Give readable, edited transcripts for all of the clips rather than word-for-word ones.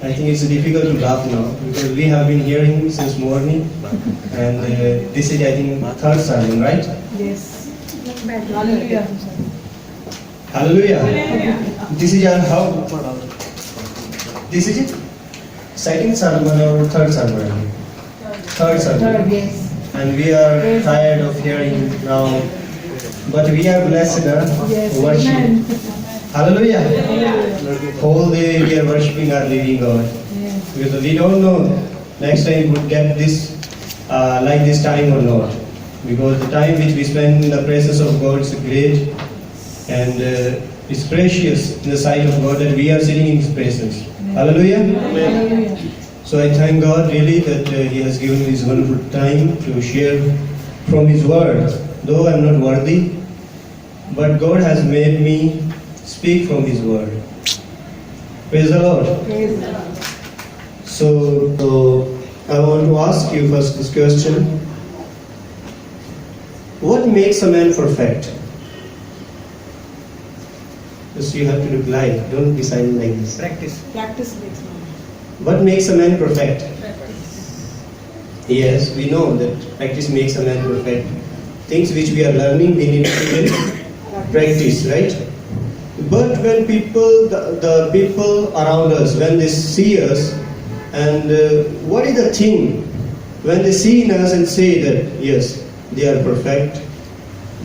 I think it's difficult to laugh now because we have been hearing since morning, and this is, I think, third sermon, right? Yes. Hallelujah. Hallelujah. This is our how? This is it? Second sermon or third sermon? Third sermon. Third, yes. And we are tired of hearing now, but we are blessed, Yes. worship. Amen. Hallelujah. Hallelujah. Whole day we are worshipping our living God. Yes. Because we don't know next time we would get this like this time or not. Because the time which we spend in the presence of God is great and it's precious in the sight of God that we are sitting in His presence. Hallelujah. Hallelujah. So I thank God really that He has given me this wonderful time to share from His Word. Though I am not worthy, but God has made me speak from His Word. Praise the Lord. Praise the Lord. So I want to ask you first this question. What makes a man perfect? Just you have to reply. Don't be silent like this. Practice makes man. What makes a man perfect? Yes, we know that practice makes a man perfect. Things which we are learning, we need to put in practice, right? But when people, the people around us, when they see us, and what is the thing when they see in us and say that yes, they are perfect?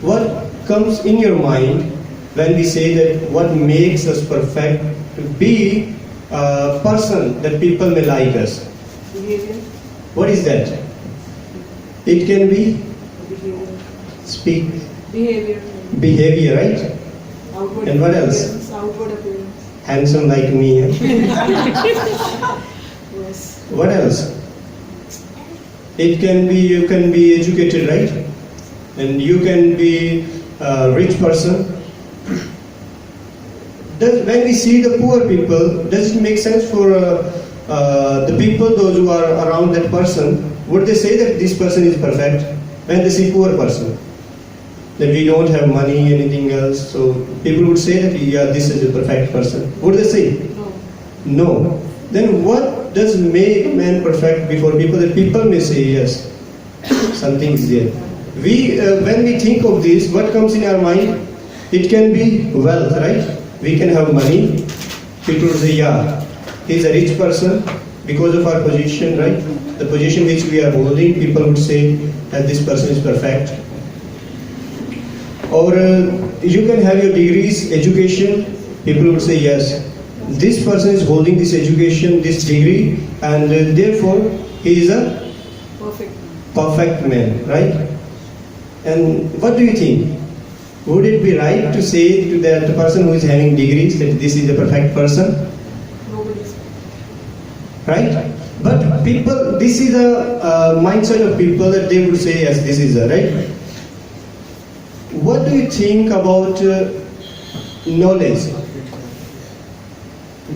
What comes in your mind when we say that what makes us perfect to be a person that people may like us? Behavior. What is that? It can be Behavior. speak, Behavior. behavior, right? Outward And what else? appearance. Outward appearance. Handsome like me. Yes. What else? It can be, you can be educated, right? And you can be a rich person. When we see the poor people, does it make sense for the people, those who are around that person, would they say that this person is perfect? When they see poor person, that we don't have money, anything else, so people would say that yeah, this is a perfect person. Would they say? No. No. Then what does make man perfect before people, that people may say yes, something is there? When we think of this, what comes in our mind? It can be wealth, right? We can have money. People will say, yeah, he's a rich person because of our position, right? The position which we are holding, people would say that this person is perfect. Or you can have your degrees, education, people would say, yes, this person is holding this education, this degree, and therefore he is a Perfect. perfect man, right? And what do you think? Would it be right to say to that person who is having degrees that this is a perfect person? Nobody's. Right? But people, this is a mindset of people that they would say, yes, this is a, right? What do you think about knowledge?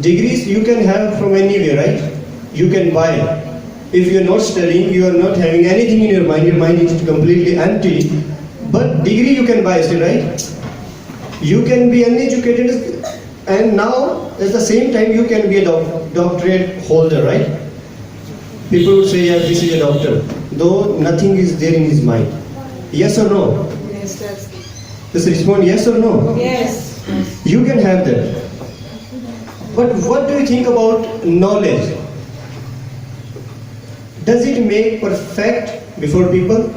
Degrees you can have from anywhere, right? You can buy. If you are not studying, you are not having anything in your mind is completely empty. But degree you can buy still, right? You can be uneducated and now at the same time you can be a doctorate holder, right? People would say, yeah, this is a doctor, though nothing is there in his mind. Yes or no? Yes, that's. Just respond yes or no. Yes. You can have that. But what do you think about knowledge? Does it make perfect before people?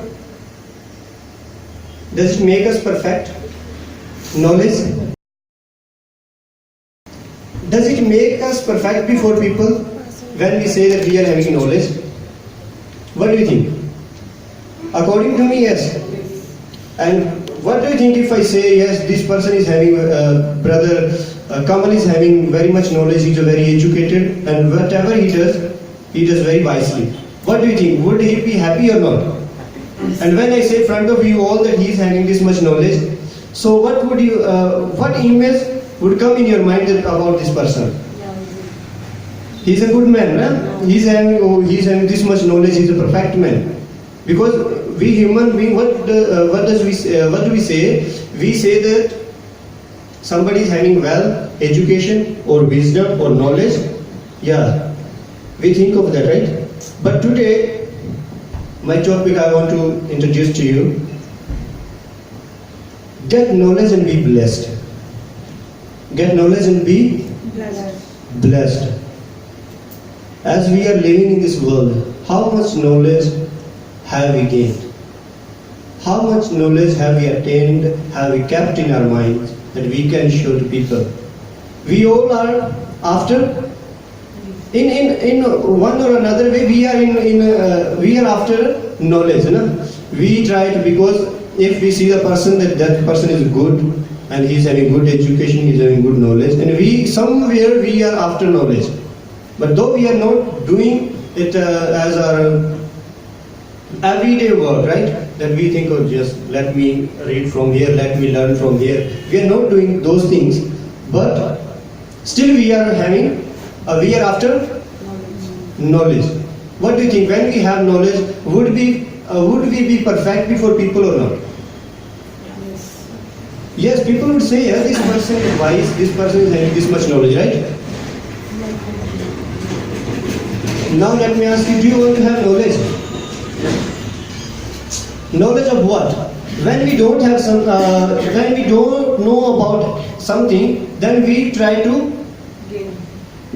Does it make us perfect? Knowledge? Does it make us perfect before people when we say that we are having knowledge? What do you think? According to me, yes. And what do you think if I say, yes, this person is having, brother Kamal is having very much knowledge, he's very educated, and whatever he does very wisely. What do you think? Would he be happy or not? And when I say in front of you all that he is having this much knowledge, so what would you, what image would come in your mind about this person? He's a good man, right? He's having this much knowledge, he's a perfect man. Because we human being, what do we say? We say that somebody is having wealth, education, or wisdom, or knowledge. Yeah, We think of that, right? But today, my topic I want to introduce to you: get knowledge and be blessed. Get knowledge and be blessed. As we are living in this world, how much knowledge have we gained? How much knowledge have we attained, have we kept in our minds that we can show to people? We all are after, in one or another way, we are after knowledge. We try to, because if we see the person that person is good and he's having good education, he's having good knowledge, and somewhere we are after knowledge. But though we are not doing it as our everyday work, right? That we think, oh, just let me read from here, let me learn from here. We are not doing those things, but still we are after knowledge. What do you think? When we have knowledge, would we be perfect before people or not? Yes. Yes, people would say, yeah, this person is wise, this person is having this much knowledge, right? Now let me ask you, do you want to have knowledge? Knowledge of what? When we don't have when we don't know about something, then we try to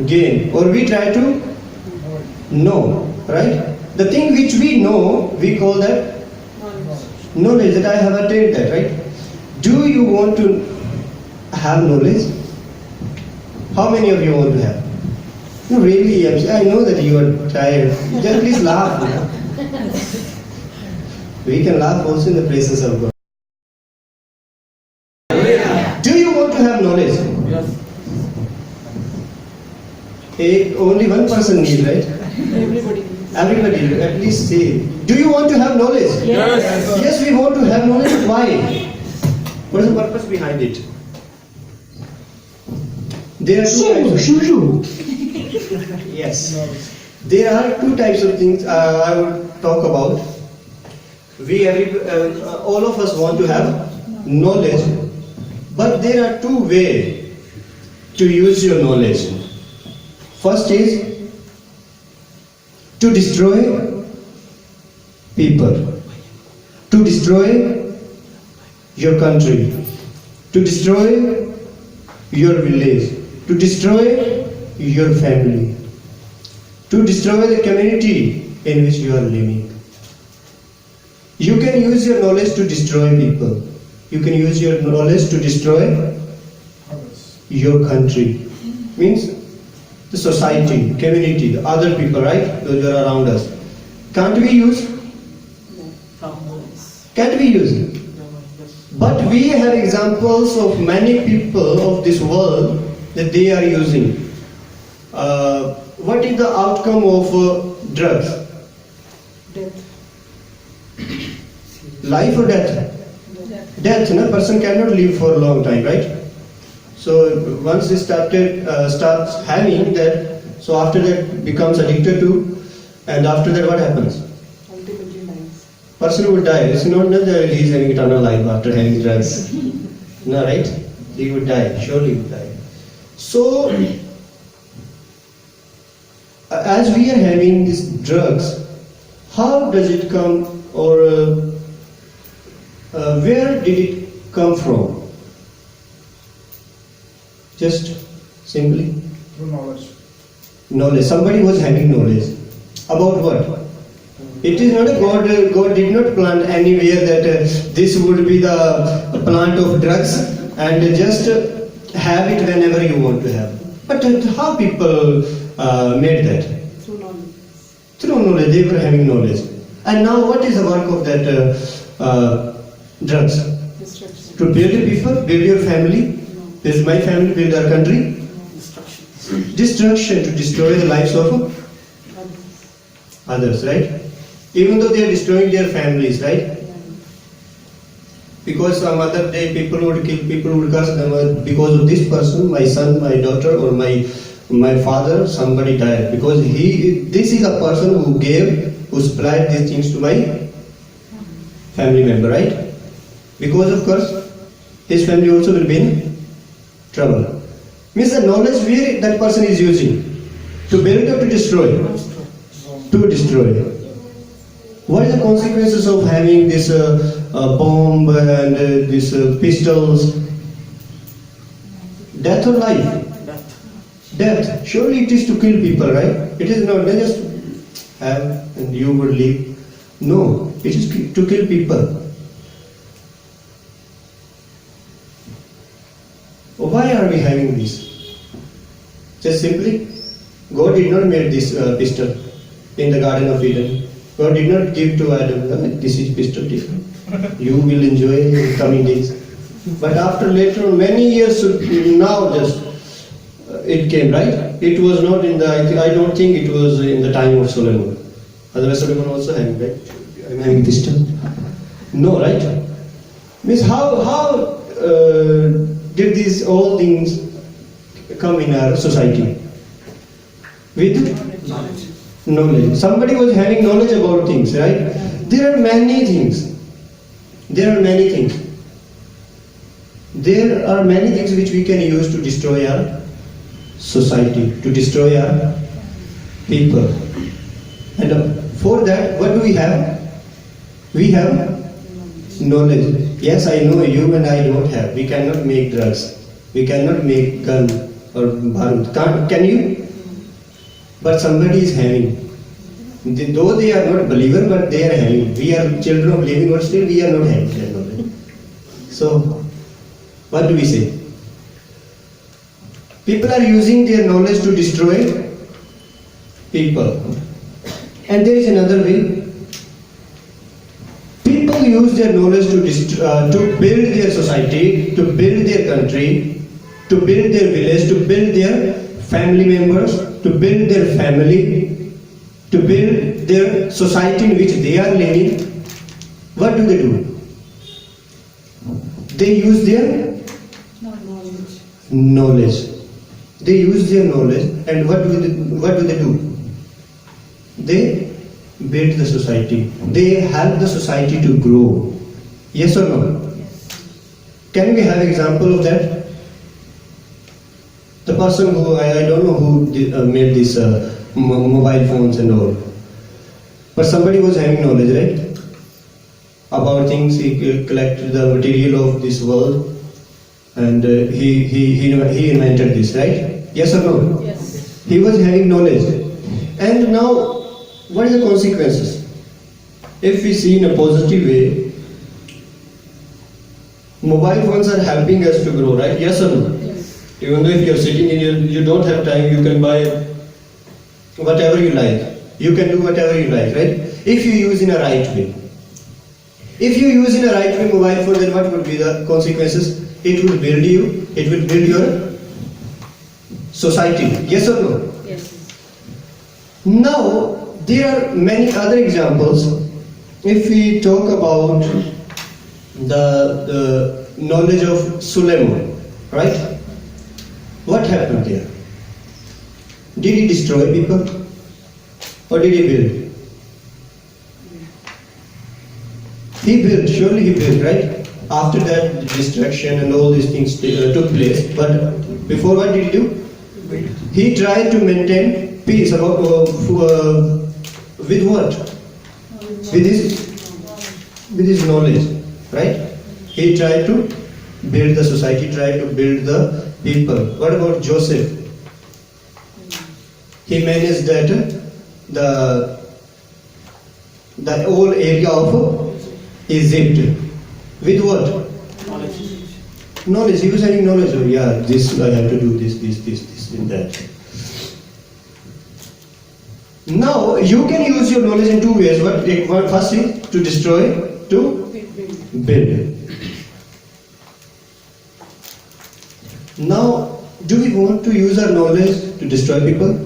gain, or we try to know, right? The thing which we know, we call that knowledge, that I have attained that, right? Do you want to have knowledge? How many of you want to have? No, really, I know that you are tired. Just please laugh. We can laugh also in the presence of God. Do you want to have knowledge? Yes. Only one person needs, right? Everybody. Everybody, at least say. Do you want to have knowledge? Yes. Yes, we want to have knowledge. Why? What is the purpose behind it? There are two types. Yes. There are two types of things I would talk about. All of us want to have knowledge, but there are two ways to use your knowledge. First is to destroy people, to destroy your country, to destroy your village, to destroy your family, to destroy the community in which you are living. You can use your knowledge to destroy people. You can use your knowledge to destroy your country. Means the society, community, the other people, right? Those who are around us. Can't we use? Can't we use? But we have examples of many people of this world that they are using. What is the outcome of drugs? Death. Life or death? Death. A person cannot live for a long time, right? So once they starts having that, so after that becomes addicted to, and after that what happens? Ultimately dies. Person would die. It's not that he is having eternal life after having drugs. No, right? He would die. Surely he would die. So as we are having these drugs, how does it come, or where did it come from? Just simply Through knowledge. knowledge. Somebody was having knowledge about what? It is not a God. God did not plant anywhere that this would be the plant of drugs and just have it whenever you want to have. But how people made that? Through knowledge. Through knowledge. They were having knowledge. And now what is the work of that drugs? Destruction. To build people, build your family, build my family, build our country. Destruction. Destruction, to destroy the lives of others, right? Even though they are destroying their families, right? Because some other day people would kill, people would curse them because of this person, my son, my daughter, or my father, somebody died. Because this is a person who supplied these things to my family member, right? Because of course, his family also will be in trouble. Means the knowledge where that person is using. To build or to destroy? To destroy. What are the consequences of having this bomb and these pistols? Death or life? Death. Surely it is to kill people, right? It is not just have and you will leave. No, it is to kill people. Why are we having this? Just simply, God did not make this pistol in the Garden of Eden. God did not give to Adam, this is pistol different. You will enjoy in coming days. But after later on, many years now just it came, right? It was not in the, I don't think it was in the time of Solomon. Otherwise Solomon also having, right? I'm having pistol. No, right? Means how did these all things come in our society? With knowledge. Somebody was having knowledge about things, right? There are many things. There are many things. There are many things which we can use to destroy our society, to destroy our people. And for that, what do we have? We have knowledge. Yes, I know you and I don't have. We cannot make drugs. We cannot make gun or barut. Can you? But somebody is having. Though they are not believer, but they are having. We are children of living, but still we are not having that knowledge. So, what do we say? People are using their knowledge to destroy people. And there is another way. People use their knowledge to build their society, to build their country, to build their village, to build their family members, to build their family, to build their society in which they are living. What do? They use their knowledge. They use their knowledge, and what do they do? They build the society. They help the society to grow. Yes or no? Can we have example of that? The person who, I don't know who made these mobile phones and all. But somebody was having knowledge, right? About things, he collected the material of this world and he invented this, right? Yes or no? Yes. He was having knowledge. And now, what are the consequences? If we see in a positive way, mobile phones are helping us to grow, right? Yes or no? Yes. Even though if you're sitting in you don't have time, you can buy whatever you like. You can do whatever you like, right? If you use in a right way. If you use in a right way mobile phone, then what would be the consequences? It will build you, it will build your society. Yes or no? Yes. Now, there are many other examples. If we talk about the knowledge of Solomon, right? What happened there? Did he destroy people? Or did he build? He built, surely he built, right? After that, destruction and all these things took place. But before, what did he do? He tried to maintain peace about with what? With his knowledge, right? He tried to build the society, tried to build the people. What about Joseph? He managed that the whole area of Egypt. With what? Knowledge. He was having knowledge of, yeah, this I have to do this, and that. Now, you can use your knowledge in two ways. First is to destroy, to build. Now, do we want to use our knowledge to destroy people?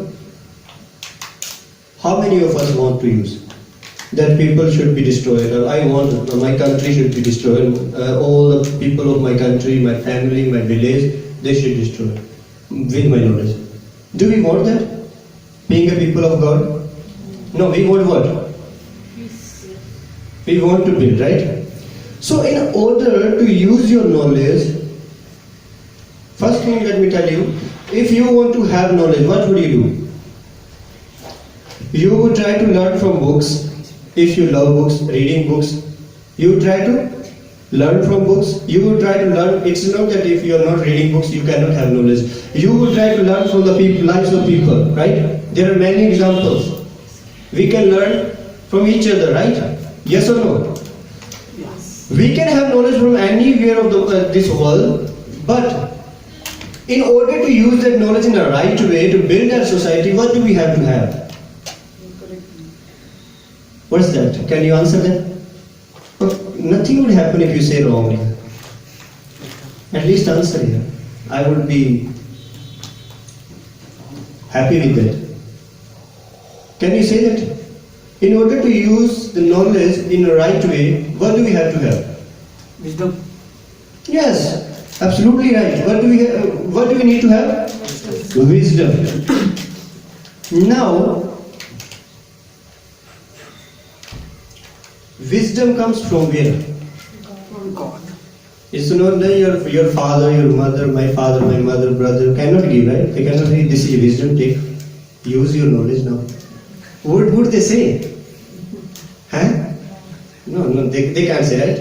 How many of us want to use? That people should be destroyed. I want my country should be destroyed. All the people of my country, my family, my village, they should be destroyed with my knowledge. Do we want that? Being a people of God? No, we want what? We want to build, right? So in order to use your knowledge, first thing let me tell you, if you want to have knowledge, what would you do? You would try to learn from books. If you love books, reading books, you try to learn from books. You would try to learn. It's not that if you are not reading books, you cannot have knowledge. You would try to learn from the people, lives of people, right? There are many examples. We can learn from each other, right? Yes or no? Yes. We can have knowledge from anywhere of this world, but in order to use that knowledge in a right way to build our society, what do we have to have? Correct. What's that? Can you answer that? Nothing would happen if you say wrongly. At least answer here. I would be happy with that. Can you say that? In order to use the knowledge in a right way, what do we have to have? Wisdom. Yes, absolutely right. What do we need to have? Wisdom. Now, wisdom comes from where? From God. It's not that your father, your mother, my father, my mother, brother cannot give, right? They cannot say, this is wisdom, take, use your knowledge now. What would they say? Huh? No, they can't say, right?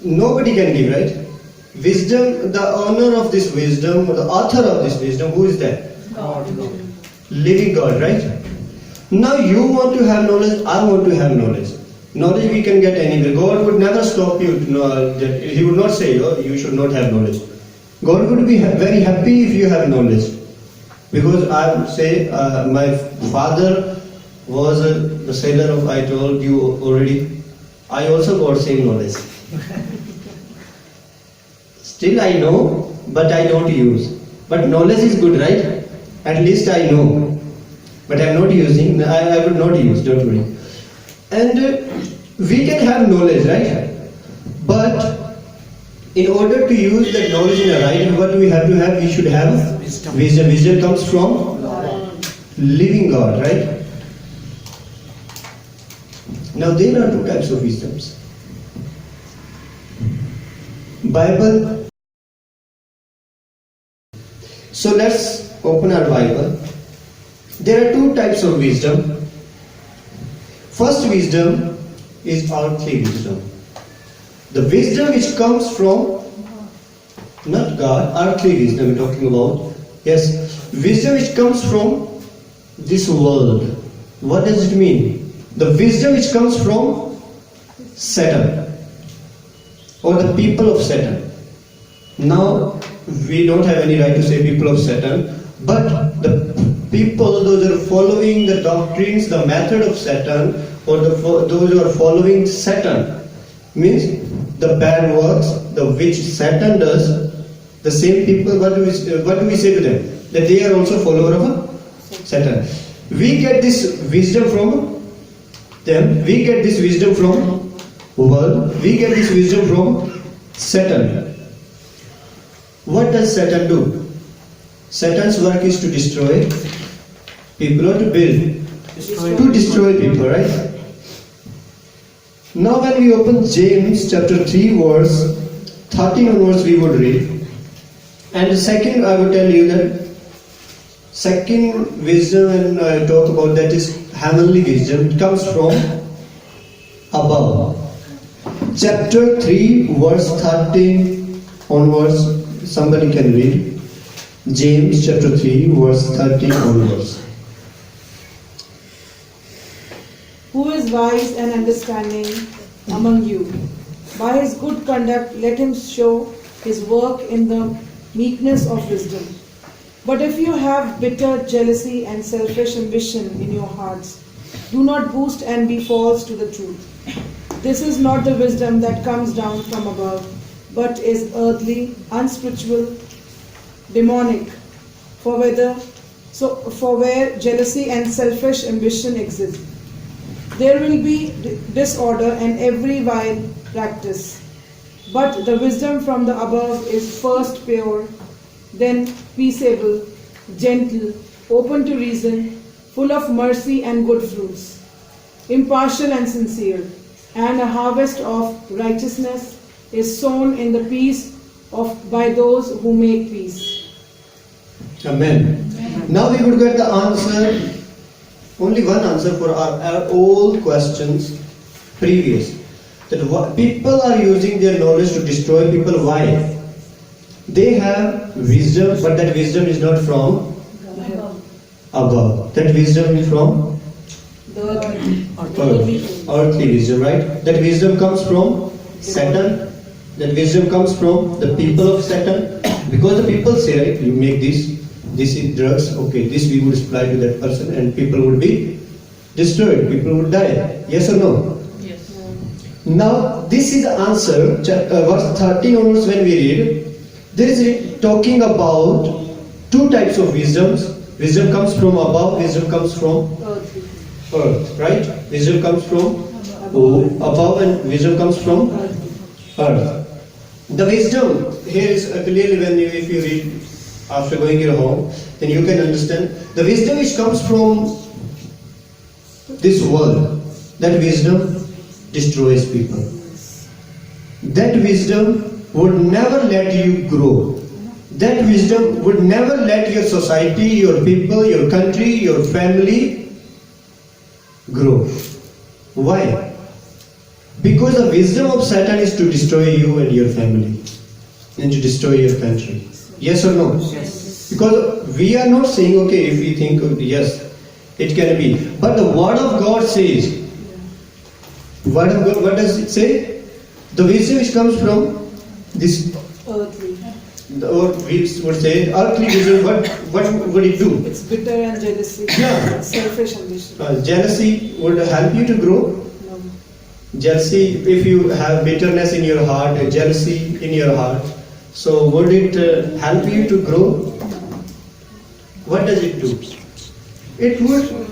Nobody can give, right? Wisdom, the owner of this wisdom, the author of this wisdom, who is that? God. Living God, right? Now you want to have knowledge, I want to have knowledge. Knowledge we can get anywhere. God would never stop you to know that. He would not say, oh, you should not have knowledge. God would be very happy if you have knowledge. Because I would say, my father was the seller of, I told you already, I also got same knowledge. Still I know, but I don't use. But knowledge is good, right? At least I know. But I am not using, I would not use, don't worry. And we can have knowledge, right? But in order to use that knowledge in a right way, what do we have to have? We should have Wisdom. Wisdom comes from living God, right? Now there are two types of wisdoms. Bible. So let's open our Bible. There are two types of wisdom. First wisdom is earthly wisdom. The wisdom which comes from not God, earthly wisdom we're talking about. Yes, wisdom which comes from this world. What does it mean? The wisdom which comes from Satan or the people of Satan. Now, we don't have any right to say people of Satan, but the people, those who are following the doctrines, the method of Satan, or those who are following Satan, means the bad works, the which Satan does, the same people, what do we say to them? That they are also follower of Satan. We get this wisdom from them, we get this wisdom from world, we get this wisdom from Satan. What does Satan do? Satan's work is to destroy people or to build. To destroy people, right? Now when we open James chapter 3 verse 13 onwards we would read. And the second I would tell you that second wisdom when I talk about that is heavenly wisdom. It comes from above. Chapter 3 verse 13 onwards. Somebody can read. James chapter 3 verse 13 onwards. Who is wise and understanding among you? By his good conduct let him show his work in the meekness of wisdom. But if you have bitter jealousy and selfish ambition in your hearts, do not boast and be false to the truth. This is not the wisdom that comes down from above, but is earthly, unspiritual, demonic. For where jealousy and selfish ambition exist, there will be disorder and every vile practice. But the wisdom from the above is first pure, then peaceable, gentle, open to reason, full of mercy and good fruits, impartial and sincere, and a harvest of righteousness is sown in the peace by those who make peace. Amen. Now we would get the answer only one answer for our all questions previous. That what people are using their knowledge to destroy people. Why? They have wisdom, but that wisdom is not from above. That wisdom is from earthly wisdom, right? That wisdom comes from Satan. That wisdom comes from the people of Satan. Because the people say, right, you make this is drugs, okay, this we would supply to that person and people would be destroyed, people would die. Yes or no? Yes. Now, this is the answer, verse 13 onwards when we read, there is talking about two types of wisdoms. Wisdom comes from above, wisdom comes from earth, right? Wisdom comes from above and wisdom comes from earth. The wisdom here is clearly when if you read after going your home, then you can understand the wisdom which comes from this world. That wisdom destroys people. That wisdom would never let you grow. That wisdom would never let your society, your people, your country, your family grow. Why? Because the wisdom of Satan is to destroy you and your family and to destroy your country. Yes or no? Yes. Because we are not saying, okay, if we think, yes, it can be. But the word of God says, word of God, what does it say? The wisdom which comes from this, Earthly. or we would say, earthly wisdom, what would it do? It's bitter and jealousy. Yeah. Selfish ambition. Jealousy would help you to grow. No. Jealousy, if you have bitterness in your heart, jealousy in your heart, so would it help you to grow? What does it do? It would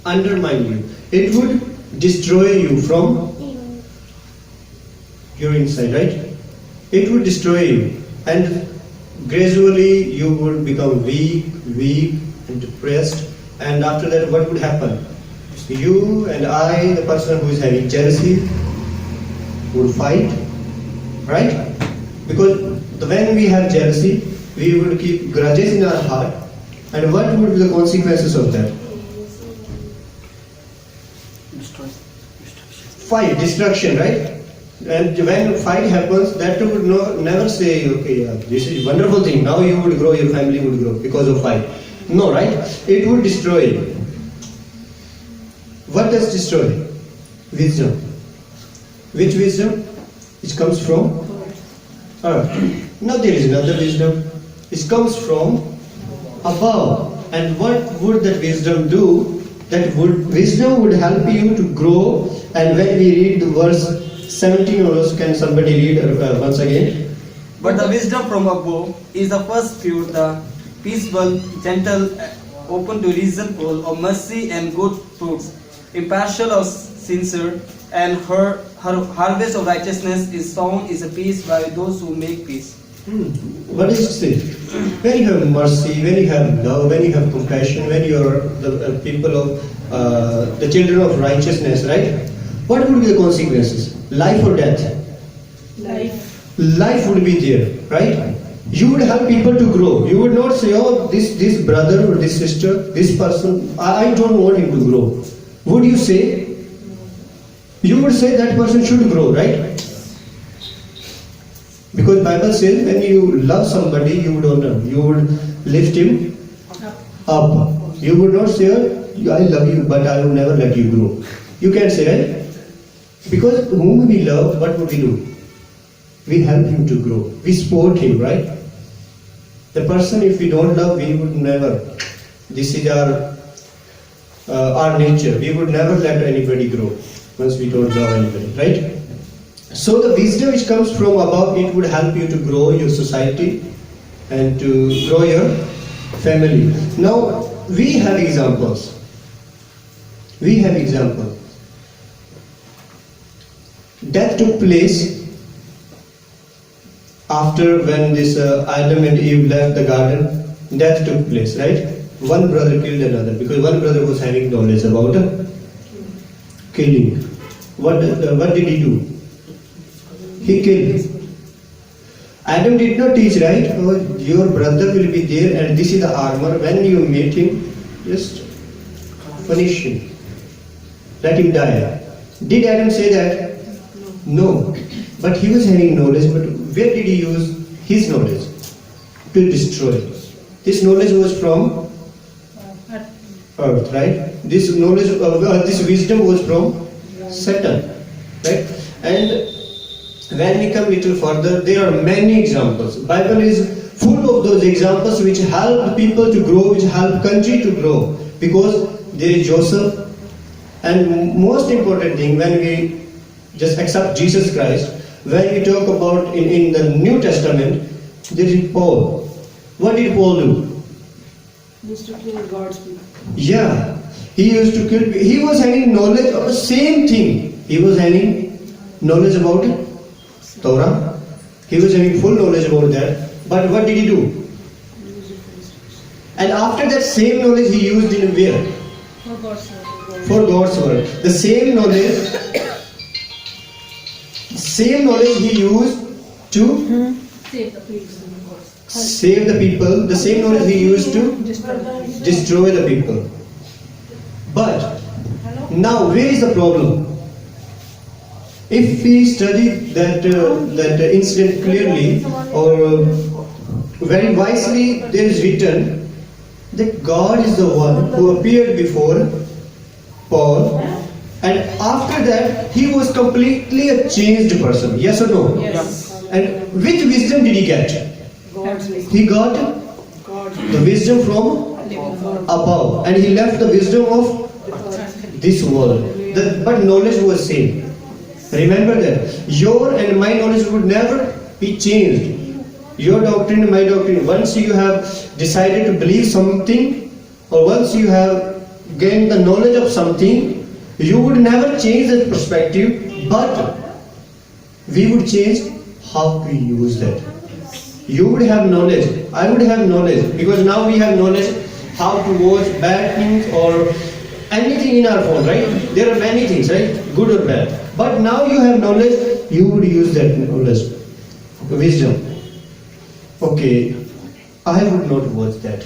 undermine you. It would destroy you from your inside, right? It would destroy you, and gradually you would become weak and depressed, and after that what would happen? You and I, the person who is having jealousy, would fight, right? Because when we have jealousy, we would keep grudges in our heart, and what would be the consequences of that? Destroy. Fight, destruction, right? And when fight happens, that would never say, okay, this is a wonderful thing, now you would grow, your family would grow because of fight. No, right? It would destroy you. What does destroy? Wisdom. Which wisdom? It comes from earth. Now there is another wisdom. It comes from above. And what would that wisdom do? Wisdom would help you to grow. And when we read the verse 17 also, can somebody read once again? But the wisdom from above is the first pure, the peaceable, gentle, open to reasonable, of mercy and good fruits, impartial or sincere, and her harvest of righteousness is sown is a peace by those who make peace. What does it say? When you have mercy, when you have love, when you have compassion, when you are the people of the children of righteousness, right? What would be the consequences? Life or death? Life. Life would be there, right? You would help people to grow. You would not say, oh, this brother or this sister, this person, I don't want him to grow. Would you say? You would say that person should grow, right? Because Bible says when you love somebody, you would honor, you would lift him up. You would not say, I love you, but I will never let you grow. You can't say, right? Because whom we love, what would we do? We help him to grow. We support him, right? The person, if we don't love, we would never. This is our nature. We would never let anybody grow once we don't love anybody, right? So the wisdom which comes from above, it would help you to grow your society and to grow your family. Now, we have examples. We have examples. Death took place after when this Adam and Eve left the garden. Death took place, right? One brother killed another because one brother was having knowledge about killing. What did he do? He killed. Adam did not teach, right? Oh, your brother will be there and this is the armor. When you meet him, just punish him, let him die. Did Adam say that? No. But he was having knowledge, but where did he use his knowledge? To destroy. This knowledge was from earth, right? This knowledge, this wisdom was from Satan, right? And when we come little further, there are many examples. Bible is full of those examples which help people to grow, which help country to grow. Because there is Joseph, and most important thing, when we just accept Jesus Christ, when we talk about in the New Testament, there is Paul. What did Paul do? Used to kill God's people. Yeah, he used to kill. He was having knowledge of the same thing. He was having knowledge about Torah. He was having full knowledge about that. But what did he do? Used it for destruction. And after that same knowledge he used in where? For God's word. For God's word. The same knowledge he used to save the people. The same knowledge he used to destroy the people. But now where is the problem? If we study that incident clearly or very wisely, there is written that God is the one who appeared before Paul, and after that he was completely a changed person. Yes or no? Yes. And which wisdom did he get? God's wisdom. He got God's the wisdom from above, and he left the wisdom of this world. But knowledge was same. Remember that your and my knowledge would never be changed. Your doctrine and my doctrine, once you have decided to believe something, or once you have gained the knowledge of something, you would never change that perspective, but we would change how to use that. You would have knowledge, I would have knowledge, because now we have knowledge how to watch bad things or anything in our phone, right? There are many things, right? Good or bad. But now you have knowledge, you would use that knowledge, wisdom. Okay, I would not watch that.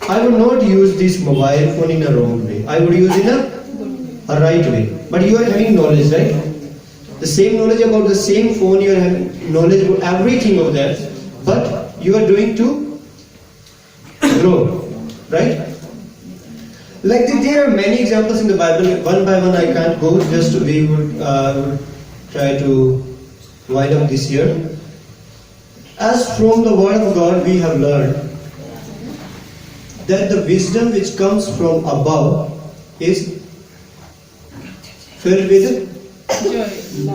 I would not use this mobile phone in a wrong way. I would use in a right way. But you are having knowledge, right? The same knowledge about the same phone, you are having knowledge about everything of that. But you are doing to grow, right? Like there are many examples in the Bible. One by one I can't go. Just we would try to wind up this year. As from the Word of God we have learned that the wisdom which comes from above is filled with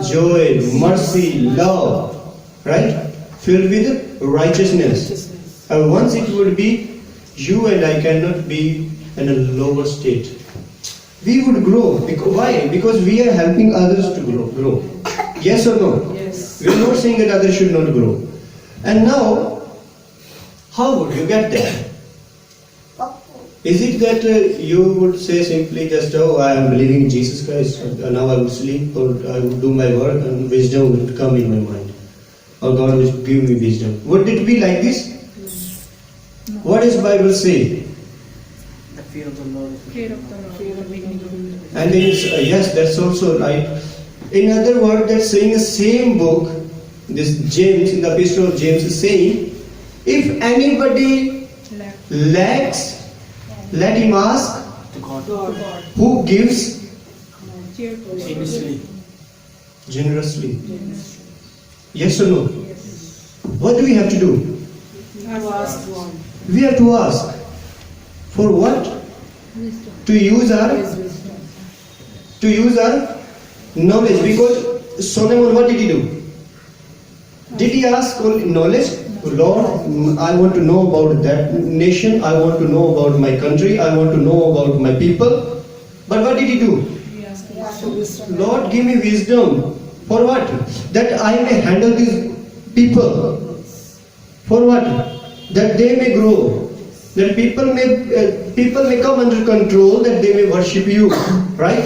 joy, mercy, love, right? Filled with righteousness. And once it would be, you and I cannot be in a lower state. We would grow. Why? Because we are helping others to grow. Yes or no? Yes. We are not saying that others should not grow. And now, how would you get there? Is it that you would say simply just, oh, I am believing in Jesus Christ, and now I would sleep, or I would do my work, and wisdom would come in my mind, or God will give me wisdom? Would it be like this? No. What does Bible say? The fear of the Lord. Fear of the Lord. And then it's, yes, that's also right. In other words, that's saying the same book, this James, in the Epistle of James is saying, if anybody lacks, let him ask, To God. who gives Generously. generously. Yes or no? What do we have to do? I've asked one. We have to ask. For what? To use our knowledge. Because Solomon, what did he do? Did he ask for knowledge? Lord, I want to know about that nation. I want to know about my country. I want to know about my people. But what did he do? Lord, give me wisdom. For what? That I may handle these people. For what? That they may grow. That people may come under control. That they may worship you. Right?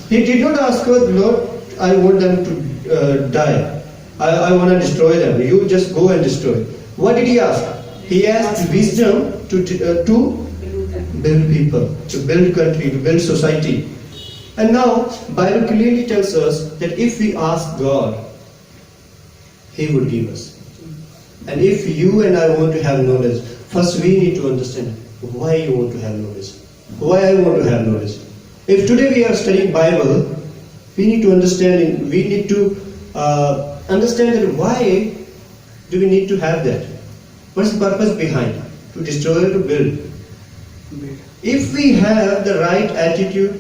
He did not ask God, Lord, I want them to die. I want to destroy them. You just go and destroy. What did he ask? He asked wisdom to build people, to build country, to build society. And now, Bible clearly tells us that if we ask God, He would give us. And if you and I want to have knowledge, first we need to understand why you want to have knowledge. Why I want to have knowledge. If today we are studying Bible, we need to understand, we need to understand that why do we need to have that? What's the purpose behind? To destroy or to build? If we have the right attitude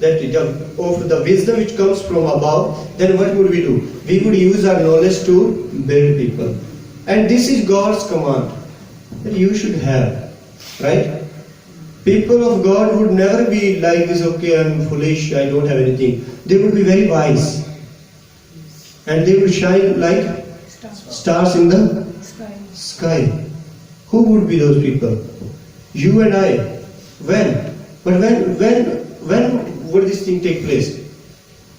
of the wisdom which comes from above, then what would we do? We would use our knowledge to build people. And this is God's command that you should have, right? People of God would never be like this, okay, I'm foolish, I don't have anything. They would be very wise. And they would shine like stars in the sky. Who would be those people? You and I. When? But when would this thing take place?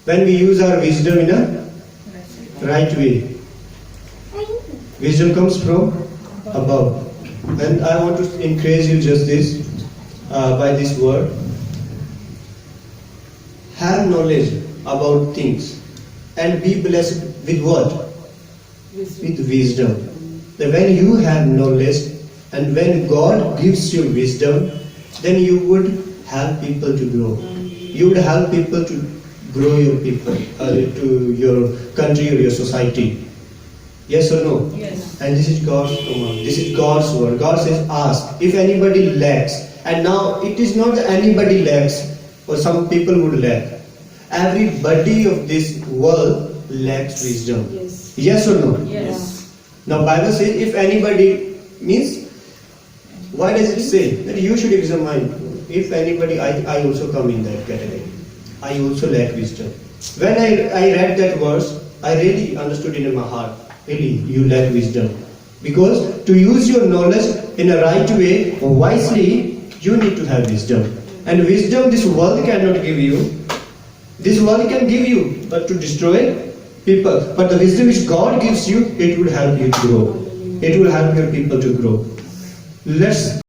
When we use our wisdom in a right way. Wisdom comes from above. And I want to encourage you just this, by this word. Have knowledge about things and be blessed with what? With wisdom. That when you have knowledge and when God gives you wisdom, then you would help people to grow. You would help people to grow your people, to your country or your society. Yes or no? Yes. And this is God's command. This is God's word. God says, ask. If anybody lacks, and now it is not that anybody lacks, or some people would lack. Everybody of this world lacks wisdom. Yes. Yes or no? Yes. Now Bible says, if anybody means, why does it say that you should examine? If anybody, I also come in that category. I also lack wisdom. When I read that verse, I really understood it in my heart. Really, you lack wisdom. Because to use your knowledge in a right way, wisely, you need to have wisdom. And wisdom this world cannot give you. This world can give you, but to destroy people. But the wisdom which God gives you, it will help you to grow. It will help your people to grow. Let's